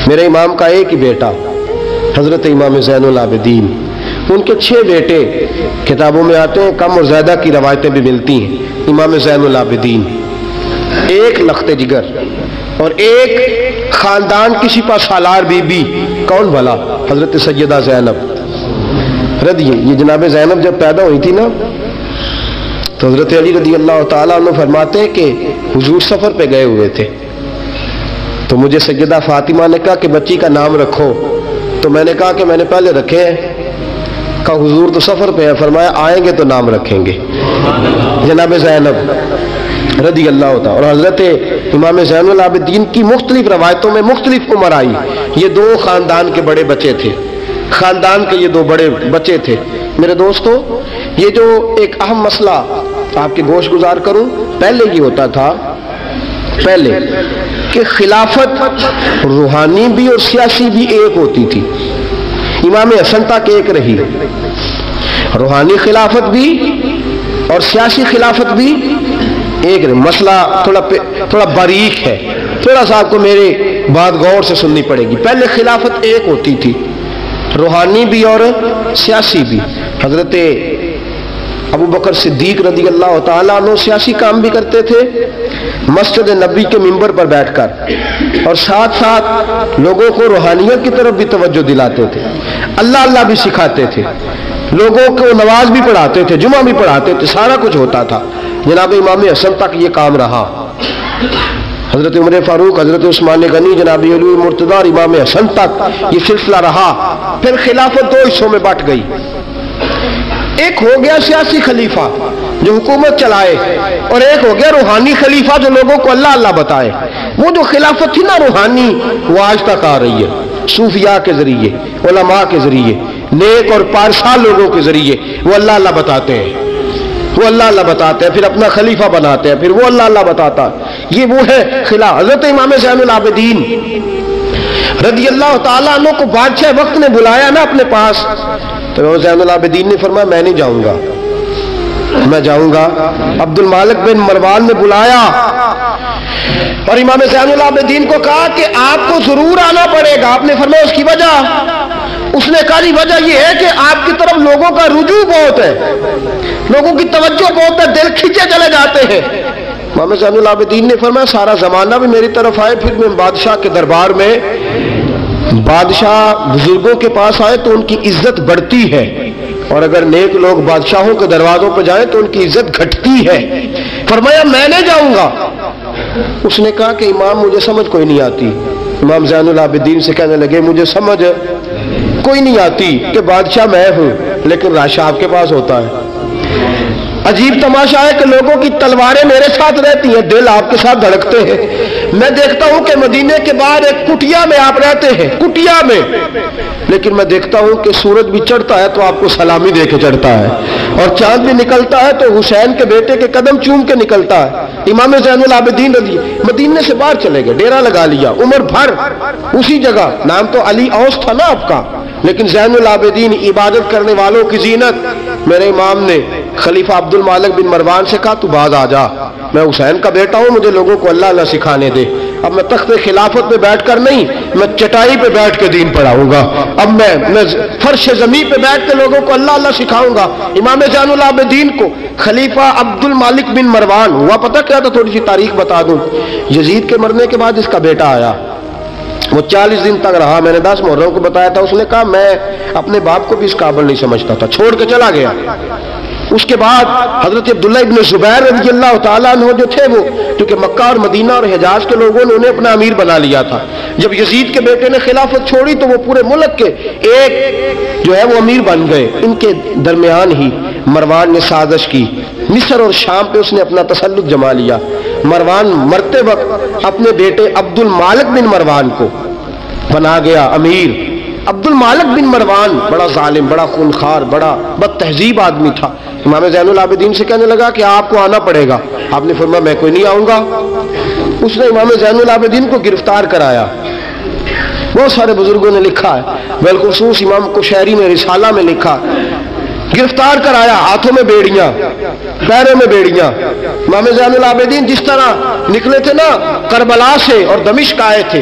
میرے امام کا ایک ہی بیٹا حضرت امام زین العابدین، ان کے 6 بیٹے کتابوں میں آتے ہیں، کم اور زیادہ کی روایتیں بھی ملتی ہیں۔ امام زین العابدین ایک لخت جگر اور ایک خاندان کی سپہ سالار بی بی، کون بھلا؟ حضرت سیدہ زینب یہ جناب زینب جب پیدا ہوئی تھی نا تو حضرت علی رضی اللہ تعالیٰ عنہ فرماتے ہیں کہ حضور سفر پہ گئے ہوئے تھے، تو مجھے سیدہ فاطمہ نے کہا کہ بچی کا نام رکھو، تو میں نے کہا کہ میں نے پہلے رکھے ہیں۔ کہا حضور تو سفر پہ ہے، فرمایا آئیں گے تو نام رکھیں گے، جناب زینب رضی اللہ تعالیٰ۔ اور حضرت امام زین العابدین کی مختلف روایتوں میں مختلف عمر آئی، یہ 2 خاندان کے بڑے بچے تھے، خاندان کے یہ 2 بڑے بچے تھے۔ میرے دوستو، یہ جو ایک اہم مسئلہ آپ کے گوش گزار کروں، پہلے یہ ہوتا تھا پہلے کہ خلافت روحانی بھی اور سیاسی بھی ایک ہوتی تھی، امام حسن تک ایک رہی، روحانی خلافت بھی اور سیاسی خلافت بھی ایک رہی۔ مسئلہ تھوڑا باریک ہے، تھوڑا سا آپ کو میرے بات غور سے سننی پڑے گی۔ پہلے خلافت ایک ہوتی تھی، روحانی بھی اور سیاسی بھی۔ حضرت ابو بکر صدیق رضی اللہ تعالیٰ عنہ سیاسی کام بھی کرتے تھے مسجد نبی کے منبر پر بیٹھ کر، اور ساتھ ساتھ لوگوں کو روحانیت کی طرف بھی توجہ دلاتے تھے، اللہ اللہ بھی سکھاتے تھے، لوگوں کو نماز بھی پڑھاتے تھے، جمعہ بھی پڑھاتے تھے، سارا کچھ ہوتا تھا۔ جناب امام حسن تک یہ کام رہا، حضرت عمر فاروق، حضرت عثمان غنی، جناب علی مرتضیٰ اور امام حسن تک یہ سلسلہ رہا۔ پھر خلافت 2 حصوں میں بٹ گئی، ایک ہو گیا سیاسی خلیفہ جو حکومت چلائے، اور ایک ہو گیا روحانی خلیفہ جو لوگوں کو اللہ اللہ بتائے۔ وہ جو خلافت تھی نا روحانی، وہ آج تک آ رہی ہے، صوفیاء کے ذریعے، علماء کے ذریعے، نیک اور پارسا لوگوں کے ذریعے وہ اللہ اللہ بتاتے ہیں، وہ اللہ اللہ بتاتے ہیں، پھر اپنا خلیفہ بناتے ہیں، پھر وہ اللہ اللہ بتاتا ہے۔ یہ وہ ہے خلافت۔ حضرت امام زین العابدین رضی اللہ تعالیٰ عنہ کو بادشاہ وقت نے بلایا نا اپنے پاس، تو امام زین العابدین نے فرمایا میں نہیں جاؤں گا، میں جاؤں گا۔ عبد المالک بن مروان نے بلایا اور امام زین العابدین کو کہا کہ آپ کو ضرور آنا پڑے گا۔ آپ نے فرمایا اس کی وجہ؟ اس نے کہا جی وجہ یہ ہے کہ آپ کی طرف لوگوں کا رجوع بہت ہے، لوگوں کی توجہ بہت ہے، دل کھینچے چلے جاتے ہیں۔ امام زین العابدین نے فرمایا سارا زمانہ بھی میری طرف آئے، پھر میں بادشاہ کے دربار میں، بادشاہ بزرگوں کے پاس آئے تو ان کی عزت بڑھتی ہے، اور اگر نیک لوگ بادشاہوں کے دروازوں پہ جائیں تو ان کی عزت گھٹتی ہے۔ فرمایا میں نہیں جاؤں گا۔ اس نے کہا کہ امام مجھے سمجھ کوئی نہیں آتی۔ امام زین العابدین سے کہنے لگے مجھے سمجھ کوئی نہیں آتی کہ بادشاہ میں ہوں لیکن راشا آپ کے پاس ہوتا ہے۔ عجیب تماشا ہے کہ لوگوں کی تلواریں میرے ساتھ رہتی ہیں، دل آپ کے ساتھ دھڑکتے ہیں۔ میں دیکھتا ہوں کہ مدینے کے باہر ایک کٹیا میں آپ رہتے ہیں، کٹیا میں، لیکن میں دیکھتا ہوں کہ سورج بھی چڑھتا ہے تو آپ کو سلامی دے کے چڑھتا ہے، اور چاند بھی نکلتا ہے تو حسین کے بیٹے کے قدم چوم کے نکلتا ہے۔ امام زین العابدین مدینے سے باہر چلے گئے، ڈیرا لگا لیا، عمر بھر اسی جگہ، نام تو علی اوس تھا نا آپ کا، لیکن زین العابدین عبادت کرنے والوں کی زینت۔ میرے امام نے خلیفہ عبد المالک بن مروان سے کہا تو باز آ جا، میں حسین کا بیٹا ہوں، مجھے لوگوں کو اللہ اللہ سکھانے دے۔ اب میں تخت خلافت پہ بیٹھ کر نہیں، میں چٹائی پہ بیٹھ کے دین پڑھاؤں گا، اب میں فرش زمین پہ بیٹھ کے لوگوں کو اللہ اللہ سکھاؤں گا۔ امام زین العابدین کو خلیفہ عبد المالک بن مروان ہوا پتہ کیا تھا؟ تھوڑی سی تاریخ بتا دوں۔ یزید کے مرنے کے بعد اس کا بیٹا آیا، وہ 40 دن تک رہا، میں نے 10 محرم کو بتایا تھا۔ اس نے کہا میں اپنے باپ کو بھی اس قابل نہیں سمجھتا تھا، چھوڑ کے چلا گیا۔ اس کے بعد حضرت عبداللہ ابن زبیر رضی اللہ تعالیٰ عنہ جو تھے، وہ کیونکہ مکہ اور مدینہ اور حجاز کے لوگوں نے انہیں اپنا امیر بنا لیا تھا، جب یزید کے بیٹے نے خلافت چھوڑی تو وہ پورے ملک کے ایک جو ہے وہ امیر بن گئے۔ ان کے درمیان ہی مروان نے سازش کی، مصر اور شام پہ اس نے اپنا تسلط جما لیا۔ مروان مرتے وقت اپنے بیٹے عبد المالک بن مروان کو بنا گیا امیر۔ عبد المالک بن مروان بڑا ظالم، بڑا خونخوار، بڑا بد تہذیب آدمی تھا۔ امام زین العابدین سے کہنے لگا کہ آپ کو آنا پڑے گا۔ آپ نے فرمایا میں کوئی نہیں آؤں گا۔ اس نے امام زین العابدین کو گرفتار کرایا۔ بہت سارے بزرگوں نے لکھا ہے، بالخصوص امام قشیری نے رسالہ میں لکھا، گرفتار کرایا، ہاتھوں میں بیڑیاں، پیروں میں بیڑیاں۔ امام زین العابدین جس طرح نکلے تھے نا کربلا سے اور دمشق آئے تھے،